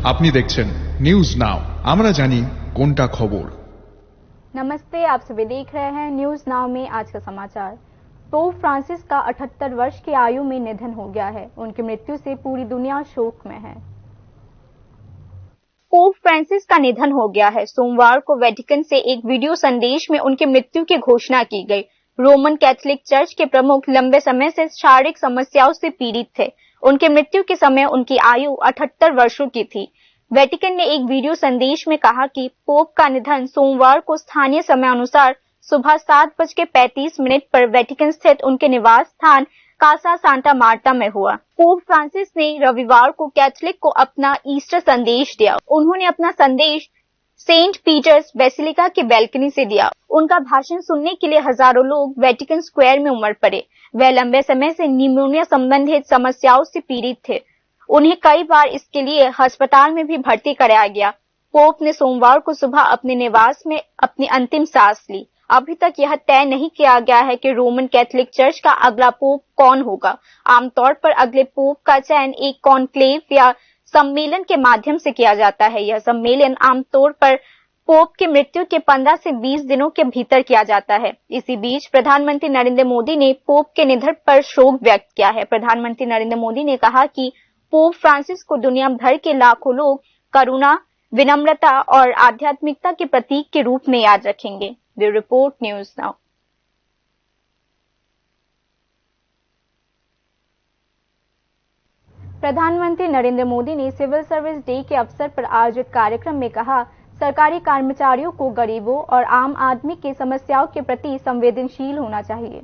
আপনি দেখছেন news now, আমরা জানি কোনটা খবর। नमस्ते, आप सभी देख रहे हैं न्यूज नाउ में आज का समाचार। पोप फ्रांसिस का 78 वर्ष की आयु में निधन हो गया है। उनकी मृत्यु से पूरी दुनिया शोक में है। पोप फ्रांसिस का निधन हो गया है। सोमवार को वेटिकन से एक वीडियो संदेश में उनकी मृत्यु की घोषणा की गई। रोमन कैथोलिक चर्च के प्रमुख लंबे समय से शारीरिक समस्याओं से पीड़ित थे। उनकी मृत्यु के समय उनकी आयु 78 वर्षों की थी। वेटिकन ने एक वीडियो संदेश में कहा कि पोप का निधन सोमवार को स्थानीय समय अनुसार सुबह 7:35 पर वेटिकन स्थित उनके निवास स्थान कासा सांता मार्टा में हुआ। पोप फ्रांसिस ने रविवार को कैथोलिक को अपना ईस्टर संदेश दिया। उन्होंने अपना संदेश सेंट पीटर्स बेसिलिका की बैल्कनी से दिया। उनका भाषण सुनने के लिए हजारों लोग वेटिकन स्क्वायर में उमड़ पड़े। वह लंबे समय से निमोनिया संबंधित समस्याओं से पीड़ित थे। उन्हें कई बार इसके लिए अस्पताल में भी भर्ती कराया गया। पोप ने सोमवार को सुबह अपने निवास में अपनी अंतिम सांस ली। अभी तक यह तय नहीं किया गया है कि रोमन कैथोलिक चर्च का अगला पोप कौन होगा। आमतौर पर अगले पोप का चयन एक कॉन्क्लेव या सम्मेलन के माध्यम से किया जाता है। यह सम्मेलन आमतौर पर पोप की मृत्यु के 15 से 20 दिनों के भीतर किया जाता है। इसी बीच प्रधानमंत्री नरेंद्र मोदी ने पोप के निधन पर शोक व्यक्त किया है। प्रधानमंत्री नरेंद्र मोदी ने कहा कि पोप फ्रांसिस को दुनिया भर के लाखों लोग करुणा, विनम्रता और आध्यात्मिकता के प्रतीक के रूप में याद रखेंगे। Bureau report, news now. प्रधानमंत्री नरेंद्र मोदी ने सिविल सर्विस डे के अवसर पर आयोजित कार्यक्रम में कहा, सरकारी कर्मचारियों को गरीबों और आम आदमी की समस्याओं के प्रति संवेदनशील होना चाहिए।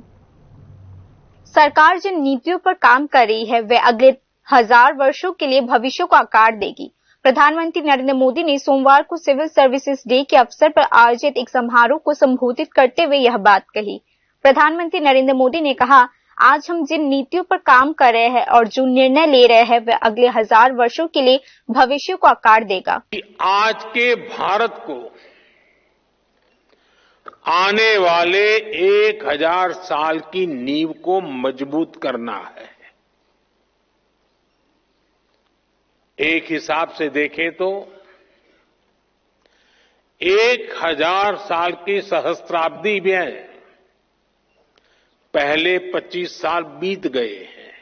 सरकार जिन नीतियों पर काम कर रही है वह अगले 1000 वर्षों के लिए भविष्य को आकार देगी। प्रधानमंत्री नरेंद्र मोदी ने सोमवार को सिविल सर्विसेज डे के अवसर पर आयोजित एक समारोह को संबोधित करते हुए यह बात कही। प्रधानमंत्री नरेंद्र मोदी ने कहा, आज हम जिन नीतियों पर काम कर रहे हैं और जो निर्णय ले रहे हैं वह अगले 1000 वर्षों के लिए भविष्य को आकार देगा। आज के भारत को आने वाले 1000 साल की नींव को मजबूत करना है। एक हिसाब से देखें तो 1000 साल की सहस्त्राब्दी में पहले 25 साल बीत गए हैं।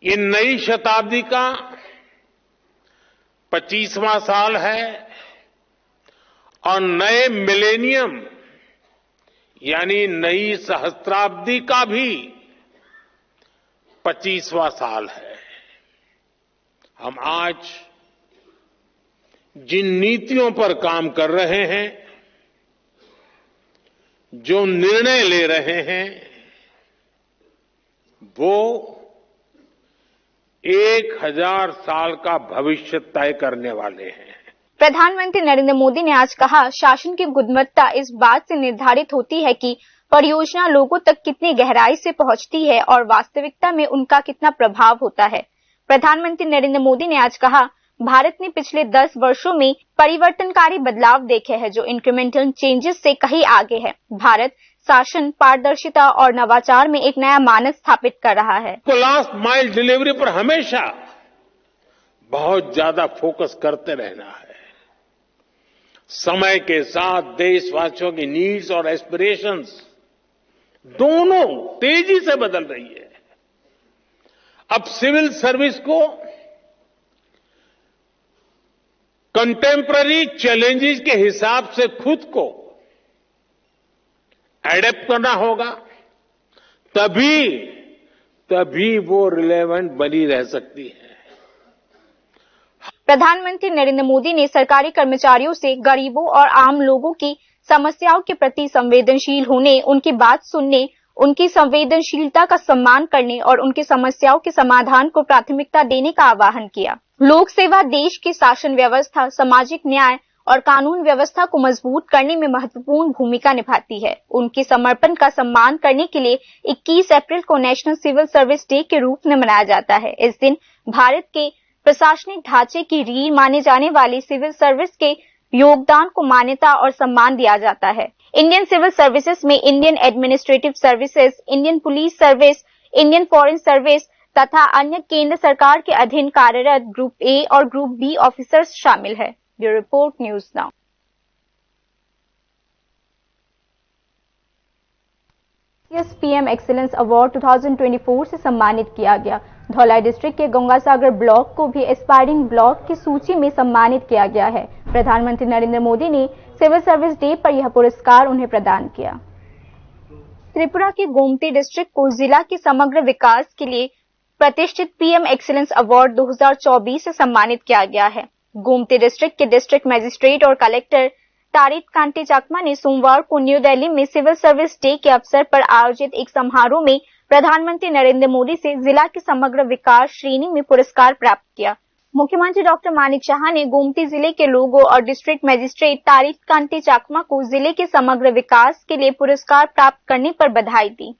ये नई शताब्दी का 25वां साल है और नए मिलेनियम यानी नई सहस्त्राब्दी का भी 25वां साल है। हम आज जिन नीतियों पर काम कर रहे हैं, जो निर्णय ले रहे हैं, वो 1000 साल का भविष्य तय करने वाले हैं। प्रधानमंत्री नरेंद्र मोदी ने आज कहा, शासन की गुणवत्ता इस बात से निर्धारित होती है कि परियोजना लोगों तक कितनी गहराई से पहुंचती है और वास्तविकता में उनका कितना प्रभाव होता है। प्रधानमंत्री नरेंद्र मोदी ने आज कहा, भारत ने पिछले 10 वर्षों में परिवर्तनकारी बदलाव देखे हैं जो इंक्रीमेंटल चेंजेस से कहीं आगे है। भारत शासन, पारदर्शिता और नवाचार में एक नया मानक स्थापित कर रहा है। तो लास्ट माइल डिलीवरी पर हमेशा बहुत ज्यादा फोकस करते रहना है। समय के साथ देशवासियों की नीड्स और एस्पिरेशंस दोनों तेजी से बदल रही है। अब सिविल सर्विस को कंटेम्पररी चैलेंजेस के हिसाब से खुद को एडेप्ट करना होगा, तभी वो रिलेवेंट बनी रह सकती है। प्रधानमंत्री नरेंद्र मोदी ने सरकारी कर्मचारियों से गरीबों और आम लोगों की समस्याओं के प्रति संवेदनशील होने, उनकी बात सुनने, उनकी संवेदनशीलता का सम्मान करने और उनकी समस्याओं के समाधान को प्राथमिकता देने का आह्वान किया। लोक सेवा देश की शासन व्यवस्था, सामाजिक न्याय और कानून व्यवस्था को मजबूत करने में महत्वपूर्ण भूमिका निभाती है। उनके समर्पण का सम्मान करने के लिए 21 अप्रैल को नेशनल सिविल सर्विस डे के रूप में मनाया जाता है। इस दिन भारत के प्रशासनिक ढांचे की रीढ़ माने जाने वाली सिविल सर्विस के योगदान को मान्यता और सम्मान दिया जाता है। इंडियन सिविल सर्विसेज में Indian administrative services, Indian police service, Indian foreign service, तथा अन्य केंद्र सरकार के अधीन कार्यरत ग्रुप ए और ग्रुप बी ऑफिसर्स शामिल है। Bureau report, news now. PM excellence award 2024 से सम्मानित किया गया। धौलाई डिस्ट्रिक्ट के गंगासागर ब्लॉक को भी एस्पायरिंग ब्लॉक की सूची में सम्मानित किया गया है। प्रधानमंत्री नरेंद्र मोदी ने सिविल सर्विस डे पर यह पुरस्कार उन्हें प्रदान किया। त्रिपुरा के गोमती डिस्ट्रिक्ट को जिला के समग्र विकास के लिए प्रतिष्ठित पीएम एक्सीलेंस अवार्ड 2024 से सम्मानित किया गया है। गोमती डिस्ट्रिक्ट के डिस्ट्रिक्ट मजिस्ट्रेट और कलेक्टर तारिक कांटी चाकमा ने सोमवार को न्यू दिल्ली में सिविल सर्विस डे के अवसर पर आयोजित एक समारोह में प्रधानमंत्री नरेंद्र मोदी से जिला के समग्र विकास श्रेणी में पुरस्कार प्राप्त किया। मुख्यमंत्री डॉक्टर मानिक शाह ने गोमती जिले के लोगों और डिस्ट्रिक्ट मजिस्ट्रेट तारिक कांटी चाकमा को जिले के समग्र विकास के लिए पुरस्कार प्राप्त करने पर बधाई दी।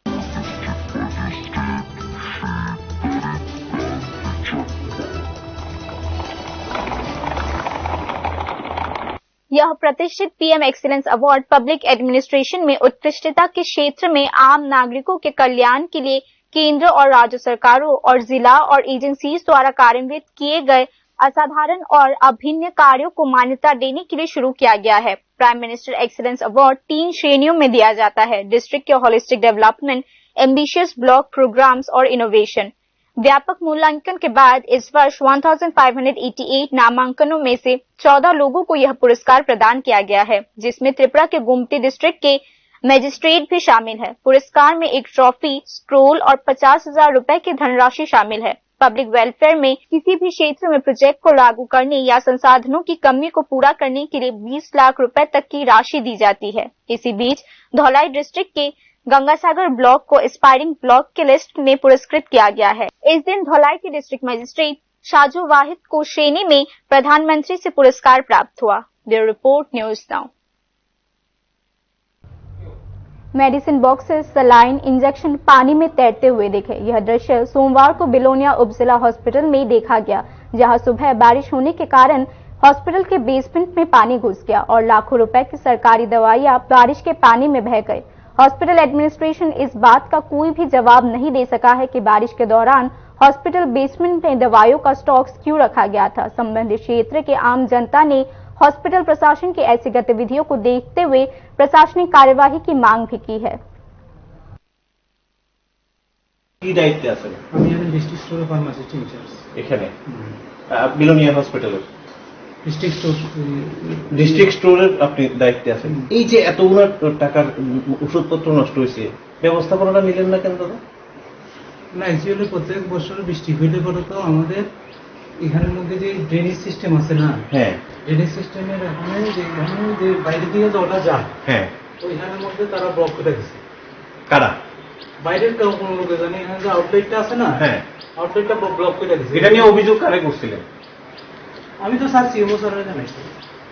यह प्रतिष्ठित PM excellence award public administration में उत्कृष्टता के क्षेत्र में आम नागरिकों के कल्याण के लिए केंद्र और राज्य सरकारों और जिला और एजेंसीज द्वारा कार्यान्वित किए गए असाधारण और अभिन्न कार्यों को मान्यता देने के लिए शुरू किया गया है। प्राइम मिनिस्टर एक्सीलेंस अवार्ड 3 श्रेणियों में दिया जाता है: डिस्ट्रिक्ट के holistic development, ambitious block programs और इनोवेशन। व्यापक मूल्यांकन के बाद इस वर्ष 1588 नामांकनों में से 14 लोगों को यह पुरस्कार प्रदान किया गया है, जिसमें त्रिपुरा के गोमती डिस्ट्रिक्ट के मजिस्ट्रेट भी शामिल है। पुरस्कार में एक ट्रॉफी, स्क्रोल और 50,000 रुपए की धनराशि शामिल है। पब्लिक वेलफेयर में किसी भी क्षेत्र में प्रोजेक्ट को लागू करने या संसाधनों की कमी को पूरा करने के लिए 20 लाख रुपए तक की राशि दी जाती है। इसी बीच धौलाई डिस्ट्रिक्ट के गंगासागर ब्लॉक को एस्पायरिंग ब्लॉक के लिस्ट में पुरस्कृत किया गया है। इस दिन धौलाई के डिस्ट्रिक्ट मजिस्ट्रेट शाजो वाहिद को श्रेणी में प्रधानमंत्री से पुरस्कार प्राप्त हुआ। Bureau report, news now. Medicine boxes, saline, injection पानी में तैरते हुए देखे। यह दृश्य सोमवार को बिलोनिया उपजिला हॉस्पिटल में देखा गया, जहां सुबह बारिश होने के कारण हॉस्पिटल के बेसमेंट में पानी घुस गया और लाखों रुपए की सरकारी दवाइयां बारिश के पानी में बह गई। हॉस्पिटल एडमिनिस्ट्रेशन इस बात का कोई भी जवाब नहीं दे सका है कि बारिश के दौरान हॉस्पिटल बेसमेंट में दवाइयों का स्टॉक क्यों रखा गया था। संबंधित क्षेत्र के आम जनता ने हॉस्पिटल प्रशासन की ऐसी गतिविधियों को देखते हुए प्रशासनिक कार्यवाही की मांग भी की है। বিলোনিয়া হসপিটালের ডিস্ট্রিক্ট স্টোরের আপনি দায়িত্বে আছেন। এই যে এতগুলো টাকার ওষুধপত্র নষ্ট হয়েছে, ব্যবস্থাপনাটা নিলেন না কেন দাদা? না, অ্যাকচুয়ালি প্রত্যেক বছর বৃষ্টি হইলে পরে তো আমাদের এখানের মধ্যে যে ড্রেনেজ সিস্টেম আছে না, হ্যাঁ, ড্রেনেজ সিস্টেমের এখানে যে বাইরে দিয়ে জলটা যায়, হ্যাঁ, ওইখানের মধ্যে তারা ব্লক করে দিচ্ছে। কারা? বাইরের কেউ কোনো লোকে জানে, এখানে যে আউটলেটটা আছে না, হ্যাঁ, আউটলেটটা ব্লক করে দিচ্ছে। এটা নিয়ে অভিযোগ কারে করছিলেন? আমি তো স্যার সিএমও স্যারের জানাইছি।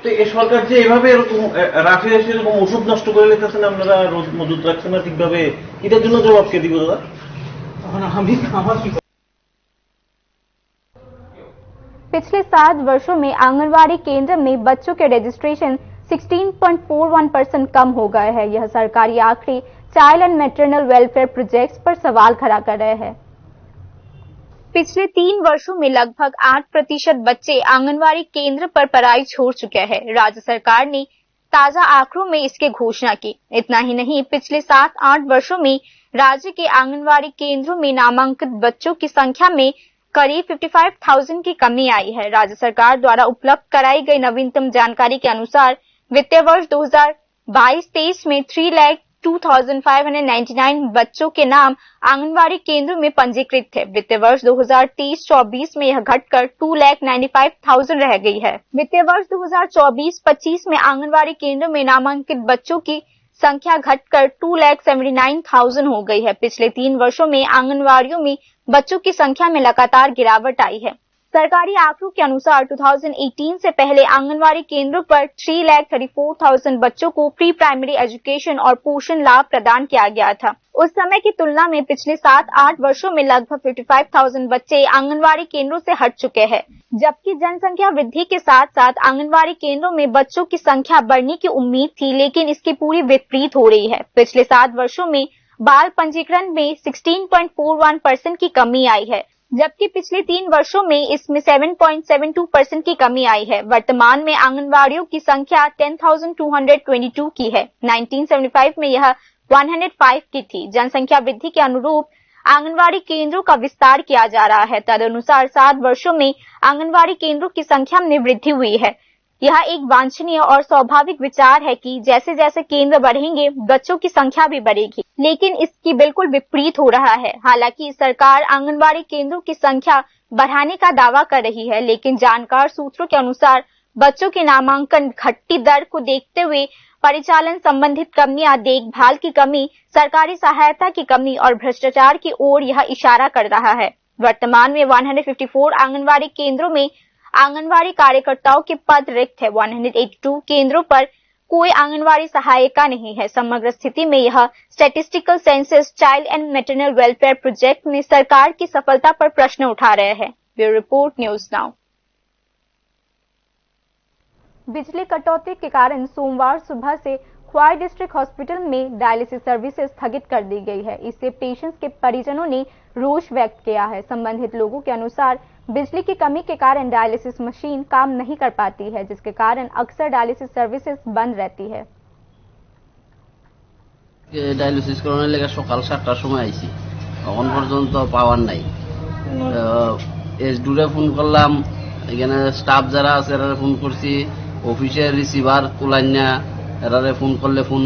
তো এই সরকার যে এভাবে এরকম রাখে এরকম ওষুধ নষ্ট করে নিতেছেন, আপনারা রোজ মজুদ রাখছেন না ঠিকভাবে, এটার জন্য জবাব কে দিব দাদা? पिछले 7 वर्षों में आंगनवाड़ी केंद्र में बच्चों के रजिस्ट्रेशन 16.41% कम हो गए हैं। यह सरकारी आंकड़े child and maternal welfare projects पर सवाल खड़ा कर रहे हैं। पिछले 3 वर्षों में लगभग 8% बच्चे आंगनवाड़ी केंद्र पर पढ़ाई छोड़ चुके हैं। राज्य सरकार ने ताजा आंकड़ों में इसकी घोषणा की। इतना ही नहीं, पिछले 7-8 वर्षों में राज्य के आंगनवाड़ी केंद्रों में नामांकित बच्चों की संख्या में करीब 55,000 की कमी आई है। राज्य सरकार द्वारा उपलब्ध कराई गई नवीनतम जानकारी के अनुसार वित्तीय वर्ष 2022-23 में 3,02,599 बच्चों के नाम आंगनवाड़ी केंद्रों में पंजीकृत थे। वित्तीय वर्ष 2023-24 में यह घटकर 2,95,000 रह गई है। वित्तीय वर्ष 2024-25 में आंगनवाड़ी केंद्रों में नामांकित बच्चों की संख्या घटकर 2,79,000 हो गई है। पिछले 3 वर्षों में आंगनवाड़ियों में बच्चों की संख्या में लगातार गिरावट आई है। सरकारी आंकड़ों के अनुसार 2018 से पहले आंगनवाड़ी केंद्रों पर 3,34,000 बच्चों को प्री प्राइमरी एजुकेशन और पोषण लाभ प्रदान किया गया था। उस समय की तुलना में पिछले 7-8 वर्षों में लगभग 55,000 बच्चे आंगनवाड़ी केंद्रों से हट चुके हैं, जबकि जनसंख्या वृद्धि के साथ साथ आंगनवाड़ी केंद्रों में बच्चों की संख्या बढ़ने की उम्मीद थी, लेकिन इसकी पूरी विपरीत हो रही है। पिछले 7 वर्षों में बाल पंजीकरण में 16.41% की कमी आई है। जबकि पिछले 3 वर्षों में इसमें 7.72% की कमी आई है। वर्तमान में आंगनवाड़ियों की संख्या 10,222 की है। 1975 में यह 105 की थी। जनसंख्या वृद्धि के अनुरूप आंगनवाड़ी केंद्रों का विस्तार किया जा रहा है। तदनुसार 7 वर्षों में आंगनवाड़ी केंद्रों की संख्या में वृद्धि हुई है। यह एक वांछनीय और स्वाभाविक विचार है कि जैसे जैसे केंद्र बढ़ेंगे बच्चों की संख्या भी बढ़ेगी, लेकिन इसकी बिल्कुल विपरीत हो रहा है। हालांकि सरकार आंगनवाड़ी केंद्रों की संख्या बढ़ाने का दावा कर रही है, लेकिन जानकार सूत्रों के अनुसार बच्चों के नामांकन घटती दर को देखते हुए परिचालन संबंधित कमियां, देखभाल की कमी, सरकारी सहायता की कमी और भ्रष्टाचार की ओर यह इशारा कर रहा है। वर्तमान में 154 आंगनवाड़ी केंद्रों में आंगनवाड़ी कार्यकर्ताओं के पद रिक्त है। 182 केंद्रों पर कोई आंगनवाड़ी सहायिका नहीं है। समग्र स्थिति में यह statistical census child and maternal welfare project में सरकार की सफलता पर प्रश्न उठा रहे हैं। Bureau report, news now. बिजली कटौती के कारण सोमवार सुबह से ख्वाई डिस्ट्रिक्ट हॉस्पिटल में डायलिसिस सर्विसेज स्थगित कर दी गई है। इससे पेशेंट्स के परिजनों ने रोष व्यक्त किया है। संबंधित लोगों के अनुसार बिजली की कमी के कारण डायलिसिस मशीन काम नहीं कर पाती है, जिसके कारण अक्सर डायलिसिस सर्विसेज बंद रहती है। डायलिसिस करने लगे सकाल 7টার সময় আইছি, এখন পর্যন্ত পাওয়ার নাই। এসডুরে ফোন করলাম, এখানে স্টাফ যারা আছে এরা ফোন করছি, অফিসের রিসিভার তোলায় না, এরারে ফোন করলে ফোন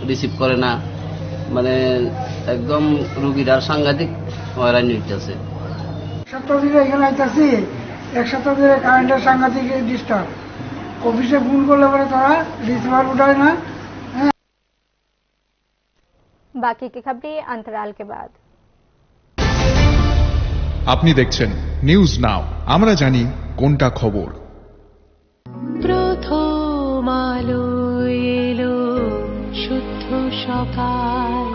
রিসিভ করে না, মানে একদম রোগীরা সাংঘাতিক হয়রানি হইতেছে। সপ্তাহ ধরে এখানে আইতাছি, এক সপ্তাহ ধরে কারেন্টের সাংঘাতিক ডিস্টার্ব। অফিসে ফোন করলে পরে তারা রিসিভার উঠায় না। बाकी की खबरें अंतराल के बाद। আপনি দেখছেন নিউজ নাও, আমরা জানি কোনটা খবর। প্রথম আলো এলো শুদ্ধ সকাল,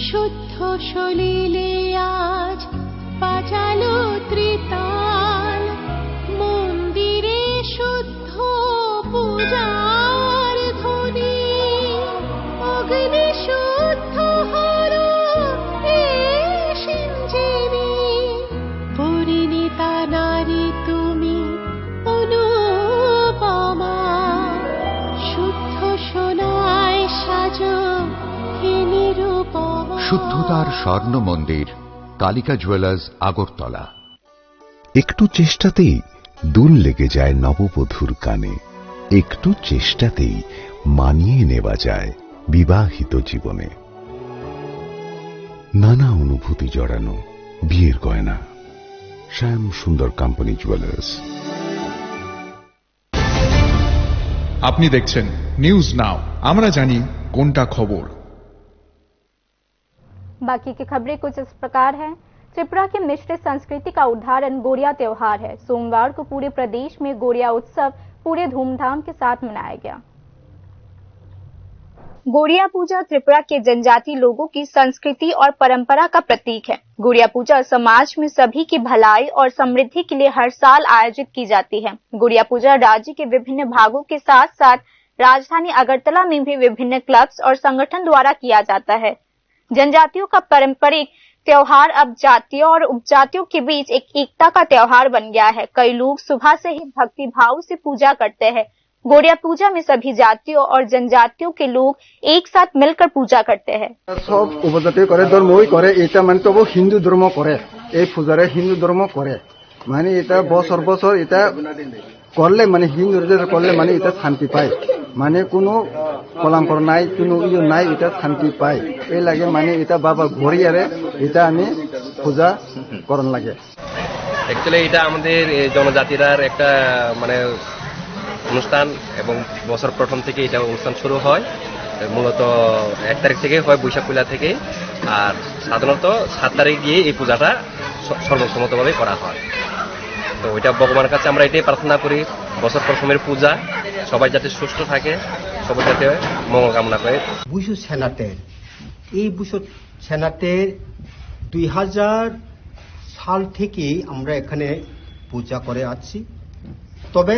শুদ্ধ সলিলে আজ বাজালো ত্রিতাল, মন্দিরে শুদ্ধ পূজার ধ্বনি, অগ্নি শুদ্ধ হলো এ সিঞ্জিনী, পরিণীতা নারী তুমি অনুপমা, শুদ্ধ সোনায় সাজো হে নিরুপমা। শুদ্ধতার স্বর্ণ মন্দির, কালিকা জুয়েলার্স, আগরতলা। একটু চেষ্টাতেই দুল লেগে যায় নববধূর কানে, একটু চেষ্টাতেই মানিয়ে নেওয়া যায় বিবাহিত জীবনে। নানা অনুভূতি জড়ানো বিয়ের গয়না, শ্যাম সুন্দর কোম্পানি জুয়েলার্স। আপনি দেখছেন নিউজ নাও, আমরা জানি কোনটা খবর। बाकी की खबरें कुछ इस प्रकार हैं। त्रिपुरा की मिश्रित संस्कृति का उदाहरण गोरिया त्योहार है। सोमवार को पूरे प्रदेश में गोरिया उत्सव पूरे धूमधाम के साथ मनाया गया। गोरिया पूजा त्रिपुरा के जनजाति लोगों की संस्कृति और परंपरा का प्रतीक है। गोरिया पूजा समाज में सभी की भलाई और समृद्धि के लिए हर साल आयोजित की जाती है। गोरिया पूजा राज्य के विभिन्न भागों के साथ साथ राजधानी अगरतला में भी विभिन्न क्लब्स और संगठन द्वारा किया जाता है। जनजातियों का पारंपरिक त्योहार अब जातियों और उपजातियों के बीच एक एकता का त्योहार बन गया है। कई लोग सुबह से ही भक्ति भाव से पूजा करते हैं। गोरिया पूजा में सभी जातियों और जनजातियों के लोग एक साथ मिलकर पूजा करते हैं। सब उपजाति करे धर्मই করে, এটা মানে তবু হিন্দু ধর্ম করে, এই পূজারে হিন্দু ধর্ম করে, মানে এটা বছর বছর এটা করলে মানে হিন্দুদের করলে মানে এটা শান্তি পায়, মানে কোনো কলঙ্ক নাই, কোনো ইয়ে নাই, এটা শান্তি পায়। এই লাগে মানে এটা বাবা ঘরিয়ারে এটা আমি পূজা করন লাগে। অ্যাকচুয়ালি এটা আমাদের জনজাতিরার একটা মানে অনুষ্ঠান এবং বছর প্রথম থেকে এটা অনুষ্ঠান শুরু হয়। মূলত 1 তারিখ থেকে হয়, বৈশাখ পয়লা থেকে, আর সাধারণত 7 তারিখ গিয়ে এই পূজাটা সর্বসম্মতভাবে করা হয়। তো এটা ভগবানের কাছে আমরা এটাই প্রার্থনা করি, বছর প্রথমের পূজা সবাই যাতে সুস্থ থাকে, সবাই যাতে মঙ্গল কামনা করে। বুসু সেনাতের এই বুসু সেনাতের 2000 সাল থেকে আমরা এখানে পূজা করে আসছি। তবে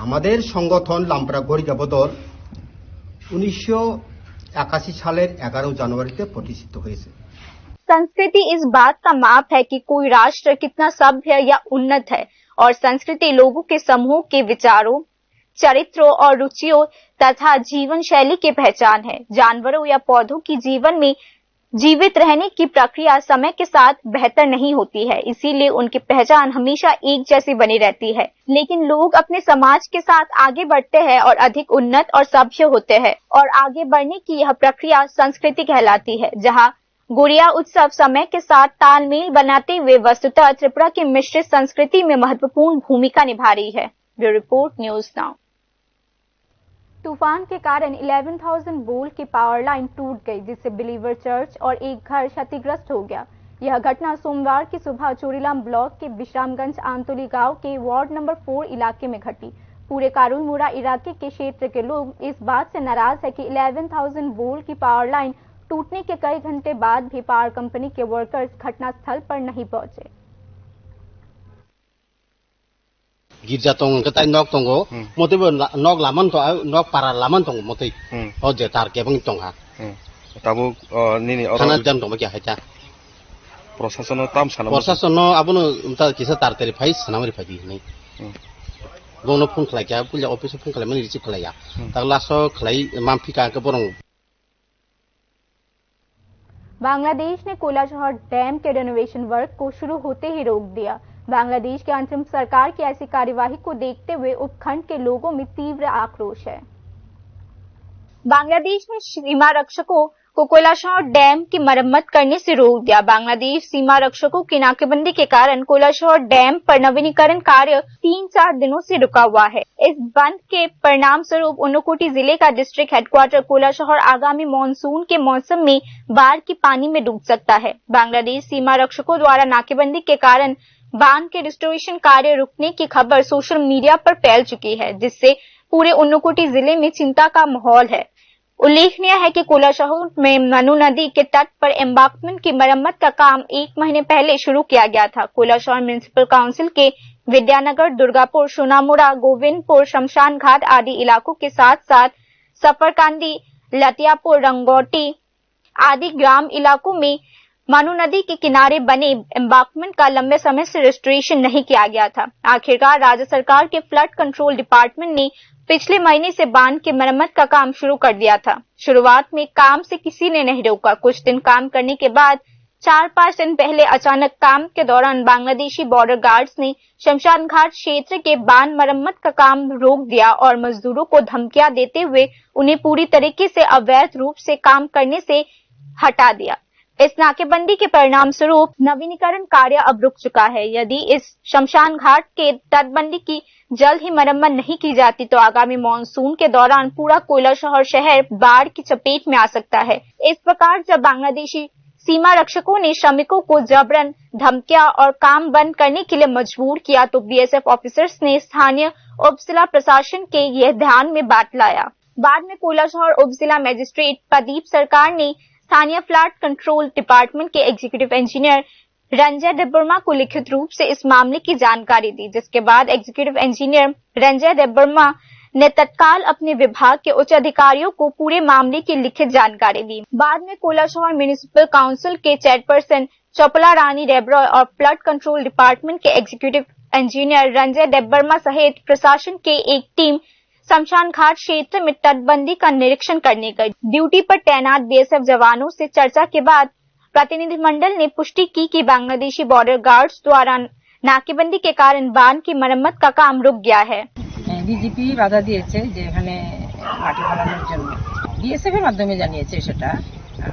আমাদের সংগঠন লাম্পরা গরিয়া বদল 1981 সালের 11 জানুয়ারিতে প্রতিষ্ঠিত হয়েছে। संस्कृति इस बात का माप है कि कोई राष्ट्र कितना सभ्य या उन्नत है, और संस्कृति लोगों के समूह के विचारों, चरित्रों और रुचियों तथा जीवन शैली की पहचान है। जानवरों या पौधों की जीवन में जीवित रहने की प्रक्रिया समय के साथ बेहतर नहीं होती है, इसीलिए उनकी पहचान हमेशा एक जैसी बनी रहती है। लेकिन लोग अपने समाज के साथ आगे बढ़ते हैं और अधिक उन्नत और सभ्य होते हैं, और आगे बढ़ने की यह प्रक्रिया संस्कृति कहलाती है, जहां गुड़िया उत्सव समय के साथ तालमेल बनाते हुए वस्तुतः त्रिपुरा की मिश्रित संस्कृति में महत्वपूर्ण भूमिका निभा रही है। Bureau report, news now. तूफान के कारण 11,000 वोल्ट की पावर लाइन टूट गई, जिससे बिलीवर चर्च और एक घर क्षतिग्रस्त हो गया। यह घटना सोमवार की सुबह चोरीलाम ब्लॉक के विश्रामगंज आंतोली गांव के वार्ड नंबर 4 इलाके में घटी। पूरे कारुलमुरा इलाके के क्षेत्र के लोग इस बात से नाराज है कि 11,000 वोल्ट की पावर लाइन टूटने के कई घंटे बाद भी पावर कंपनी के वर्कर्स घटनास्थल पर नहीं पहुंचे। गिरजा तंग कताई नॉक तंगो मोते नॉक लामन तो नॉक पारा लामन तंगो मोते और जे तार के बंग तंगा ताबो निनी और खाना जम तंग क्या है ता प्रशासन ताम साना प्रशासन आबो उनता किसे तार तेरे फाइस सनामरी फादी नहीं दोनों फोन खलाई क्या पुलिस ऑफिस फोन खलाई मन रिसीव खलाया तगला सो खलाई मामफिका के बोरंग। बांग्लादेश ने कोलाशहर डैम के रेनोवेशन वर्क को शुरू होते ही रोक दिया। बांग्लादेश के अंतरिम सरकार की ऐसी कार्यवाही को देखते हुए उपखंड के लोगों में तीव्र आक्रोश है। बांग्लादेश ने सीमा रक्षकों को कोलाशहर डैम की मरम्मत करने से रोक दिया। बांग्लादेश सीमा रक्षकों की नाकेबंदी के कारण कोलाशहर डैम पर नवीनीकरण कार्य 3-4 दिनों से रुका हुआ है। इस बंद के परिणाम स्वरूप उन्नकोटी जिले का डिस्ट्रिक्ट हेडक्वार्टर कोलाशहर आगामी मानसून के मौसम में बाढ़ की पानी में डूब सकता है। बांग्लादेश सीमा रक्षकों द्वारा नाकेबंदी के कारण बांध के रिस्टोरेशन कार्य रुकने की खबर सोशल मीडिया पर फैल चुकी है, जिससे पूरे उन्नकोटी जिले में चिंता का माहौल है। उल्लेखनीय है कि कोलाशहर में मनु नदी के तट पर एम्बांकमेंट की मरम्मत का काम 1 महीने पहले शुरू किया गया था। कोलाशहर म्युनिसिपल काउंसिल के विद्यानगर, दुर्गापुर, सोनामुड़ा, गोविंदपुर, शमशान घाट आदि इलाकों के साथ साथ सफरकांदी, लतियापुर, रंगौटी आदि ग्राम इलाकों में मनु नदी के किनारे बने एम्बांकमेंट का लंबे समय से रेस्टोरेशन नहीं किया गया था। आखिरकार राज्य सरकार के फ्लड कंट्रोल डिपार्टमेंट ने पिछले महीने से बांध की मरम्मत का काम शुरू कर दिया था। शुरुआत में काम से किसी ने नहीं रोका। कुछ दिन काम करने के बाद 4-5 दिन पहले अचानक काम के दौरान बांग्लादेशी बॉर्डर गार्ड्स ने शमशान घाट क्षेत्र के बांध मरम्मत का काम रोक दिया और मजदूरों को धमकियां देते हुए उन्हें पूरी तरीके से अवैध रूप से काम करने से हटा दिया। इस नाकेबंदी के परिणाम स्वरूप नवीनीकरण कार्य अब रुक चुका है। यदि इस शमशान घाट के तटबंदी की जल्द ही मरम्मत नहीं की जाती तो आगामी मानसून के दौरान पूरा कोलाशहर शहर बाढ़ की चपेट में आ सकता है। इस प्रकार जब बांग्लादेशी सीमा रक्षकों ने श्रमिकों को जबरन धमकियां और काम बंद करने के लिए मजबूर किया तो बीएसएफ ऑफिसर्स ने स्थानीय उप जिला प्रशासन के यह ध्यान में बात लाया। बाद में कोलाशहर उप जिला मजिस्ट्रेट प्रदीप सरकार ने स्थानीय फ्लड कंट्रोल डिपार्टमेंट के एग्जीक्यूटिव इंजीनियर रंजय देबबर्मा को लिखित रूप से इस मामले की जानकारी दी, जिसके बाद एग्जीक्यूटिव इंजीनियर रंजय देबबर्मा ने तत्काल अपने विभाग के उच्च अधिकारियों को पूरे मामले की लिखित जानकारी दी। बाद में कोलाशहर म्युनिसिपल काउंसिल के चेयरपर्सन चौपला रानी रेब्रॉय और फ्लड कंट्रोल डिपार्टमेंट के एग्जीक्यूटिव इंजीनियर रंजय देबबर्मा सहित प्रशासन के एक टीम शमशान घाट क्षेत्र में तटबंदी का निरीक्षण करने गई। ड्यूटी पर तैनात बीएसएफ जवानों से चर्चा के बाद प्रतिनिधिमंडल ने पुष्टि की कि बांग्लादेशी बॉर्डर गार्ड्स द्वारा नाकेबंदी के कारण बांध की मरम्मत का काम रुक गया है। বিজেপি বাধা দিয়েছে যে এখানে মাটি ফেলানোর জন্য, বিএসএফ এর মাধ্যমে জানিয়েছে সেটা।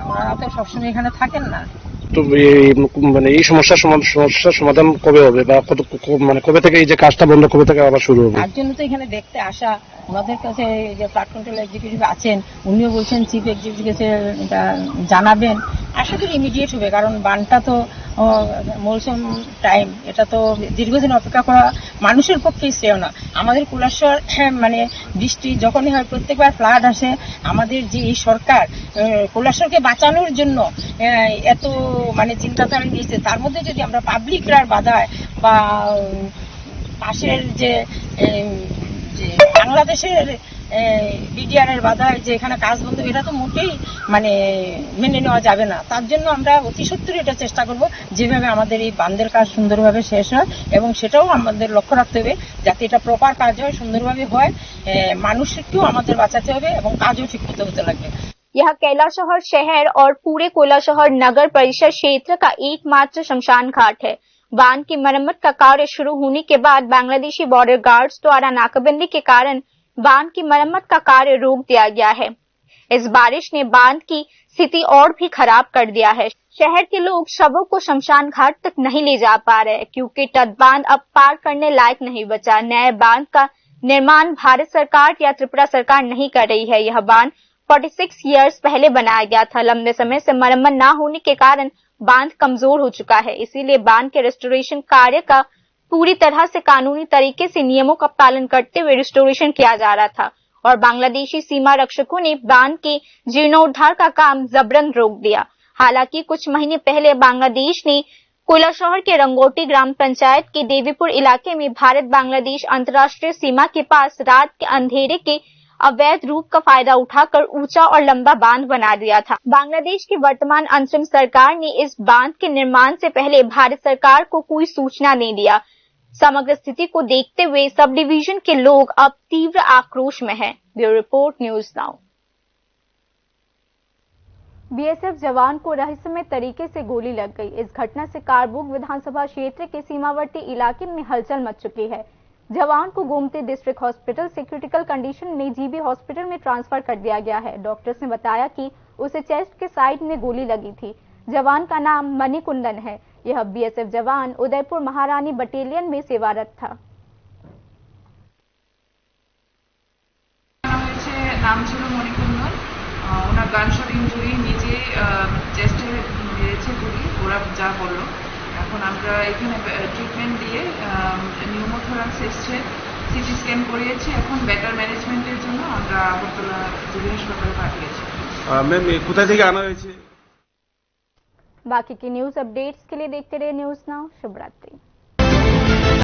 ওরা তো সবসময় এখানে থাকেন না। তো মানে এই সমস্যার সমাধান কবে হবে বা মানে কবে থেকে এই যে কাজটা বন্ধ কবে থেকে আবার শুরু হবে? তার জন্য তো এখানে দেখতে আসা। ওনাদের কাছে যে ফ্লাড কন্ট্রোল এক্সিকিউটিভ আছেন উনিও বলছেন চিফ এক্সিকিউটিভকে এটা জানাবেন। আশা করি ইমিডিয়েট হবে, কারণ বানটা তো মৌসুম টাইম, এটা তো দীর্ঘদিন অপেক্ষা করা মানুষের পক্ষেই শ্রেয় না। আমাদের কোলাশহর মানে বৃষ্টি যখনই হয় প্রত্যেকবার ফ্লাড আসে। আমাদের যে এই সরকার কোলাশহরকে বাঁচানোর জন্য এত মানে চিন্তাধারা নিয়েছে, তার মধ্যে যদি আমরা পাবলিকরা বাধায় বা পাশের যে বাংলাদেশের বিডিআর এর বাধা, যে এখানে কাজ বন্ধ, এটা তো মোটেই মানে মেনে নেওয়া যাবে না। তার জন্য আমরা অতি সত্বর এটা চেষ্টা করব যেভাবে আমাদের এই বাঁধের কাজ সুন্দরভাবে শেষ হয়, এবং সেটাও আমাদের লক্ষ্য রাখতে হবে যাতে এটা প্রপার কাজ হয়, সুন্দরভাবে হয়, মানুষকেও আমাদের বাঁচাতে হবে এবং কাজও ঠিক মতো হতে লাগবে। यह कैलाशहर शहर और पूरे कैलाशहर नगर परिषद क्षेत्र का एकमात्र शमशान घाट है। बांध की मरम्मत का कार्य शुरू होने के बाद बांग्लादेशी बॉर्डर गार्ड्स द्वारा नाकाबंदी के कारण बांध की मरम्मत का कार्य रोक दिया गया है। इस बारिश ने बांध की स्थिति और भी खराब कर दिया है। शहर के लोग शवों को शमशान घाट तक नहीं ले जा पा रहे क्योंकि तट बांध अब पार करने लायक नहीं बचा। नए बांध का निर्माण भारत सरकार या त्रिपुरा सरकार नहीं कर रही है। यह बांध 46 इयर्स पहले बनाया गया था। लंबे समय से मरम्मत न होने के कारण बांध कमजोर हो चुका है, इसीलिए बांध के रेस्टोरेशन कार्य का पूरी तरह से कानूनी तरीके से नियमों का पालन करते हुए रेस्टोरेशन किया जा रहा था और बांग्लादेशी सीमा रक्षकों ने बांध के जीर्णोद्धार का काम जबरन रोक दिया। हालांकि कुछ महीने पहले बांग्लादेश ने कैलाशहर के रंगोटी ग्राम पंचायत के देवीपुर इलाके में भारत बांग्लादेश अंतर्राष्ट्रीय सीमा के पास रात के अंधेरे के अवैध रूप का फायदा उठाकर ऊंचा और लंबा बांध बना दिया था। बांग्लादेश की वर्तमान अंतरिम सरकार ने इस बांध के निर्माण से पहले भारत सरकार को कोई सूचना नहीं दिया। समग्र स्थिति को देखते हुए सब डिवीजन के लोग अब तीव्र आक्रोश में हैं। Bureau report, news now. BSF जवान को रहस्यमय तरीके से गोली लग गई। इस घटना से कारबुग विधानसभा क्षेत्र के सीमावर्ती इलाके में हलचल मच चुकी है। जवान को गोमती डिस्ट्रिक्ट हॉस्पिटल से क्रिटिकल कंडीशन में जीबी हॉस्पिटल में ट्रांसफर कर दिया गया है। डॉक्टर्स ने बताया कि उसे चेस्ट के साइड में गोली लगी थी। जवान का नाम मणिकुंदन है। यह बीएसएफ जवान उदयपुर महारानी बटालियन में सेवारत था। नाम ছিল মণিকুন্দন, ওনার গানশট ইনজুরি, নিজে চেস্টে মেরেছে গুলি, ওরা যা বললো। এখন আমরা এখানে ট্রিটমেন্ট দিয়ে নিউমোথোরাক্স এসছে, সিটি স্ক্যান করিয়েছি। এখন বেটার ম্যানেজমেন্টের জন্য আমরা আগরতলা জিবি হাসপাতালে পাঠিয়েছি। ম্যাম কোথায় থেকে আনা হয়েছে? बाकी की न्यूज अपडेट्स के लिए देखते रहे न्यूज नाउ। शुभ रात्रि।